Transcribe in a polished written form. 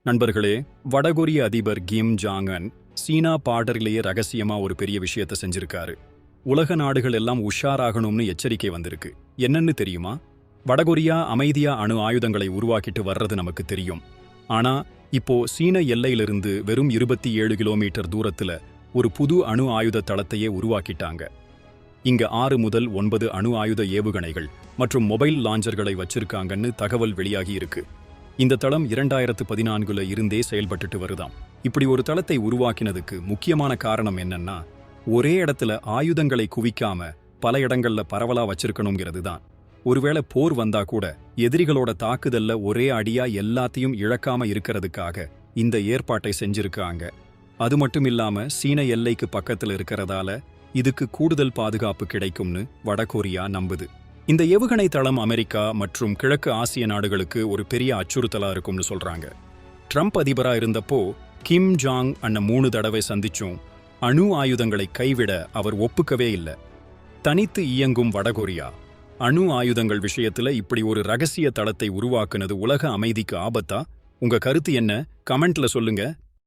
நண்பர்களே, வடகொரிய அதிபர் கிம் ஜாங் அன் சீனா பார்டரிலேயே ரகசியமா ஒரு பெரிய விஷயத்தை செஞ்சிருக்காரு. உலக நாடுகள் எல்லாம் உஷாராகணும்னு எச்சரிக்கை வந்திருக்கு. என்னன்னு தெரியுமா? வடகொரியா அமைதியா அணு ஆயுதங்களை உருவாக்கிட்டு வர்றது நமக்கு தெரியும். ஆனா இப்போ சீன எல்லையிலிருந்து வெறும் 27 கிலோமீட்டர் தூரத்துல ஒரு புது அணு ஆயுத தளத்தையே உருவாக்கிட்டாங்க. இங்க 6 முதல் 9 அணு ஆயுத ஏவுகணைகள் மற்றும் மொபைல் லாஞ்சர்களை வச்சிருக்காங்கன்னு தகவல் வெளியாகி இருக்கு. இந்த தளம் 2014 இருந்தே செயல்பட்டுட்டு வருதாம். இப்படி ஒரு தளத்தை உருவாக்கினதுக்கு முக்கியமான காரணம் என்னன்னா, ஒரே இடத்துல ஆயுதங்களை குவிக்காம பல இடங்கள்ல பரவலா வச்சிருக்கணுங்கிறது தான். ஒருவேளை போர் வந்தா கூட எதிரிகளோட தாக்குதல்ல ஒரே அடியா எல்லாத்தையும் இழக்காம இருக்கிறதுக்காக இந்த ஏற்பாட்டை செஞ்சிருக்காங்க. அது மட்டும் இல்லாம சீன எல்லைக்கு பக்கத்துல இருக்கிறதால இதுக்கு கூடுதல் பாதுகாப்பு கிடைக்கும்னு வடகொரியா நம்புது. இந்த ஏவுகணை தளம் அமெரிக்கா மற்றும் கிழக்கு ஆசிய நாடுகளுக்கு ஒரு பெரிய அச்சுறுத்தலா இருக்கும்னு சொல்றாங்க. ட்ரம்ப் அதிபரா இருந்தப்போ கிம் ஜாங் அண்ண 3 தடவை சந்திச்சும் அணு ஆயுதங்களை கைவிட அவர் ஒப்புக்கவே இல்லை. தனித்து இயங்கும் வடகொரியா அணு ஆயுதங்கள் விஷயத்துல இப்படி ஒரு ரகசிய தளத்தை உருவாக்குனது உலக அமைதிக்கு ஆபத்தா? உங்க கருத்து என்ன? கமெண்ட்ல சொல்லுங்க.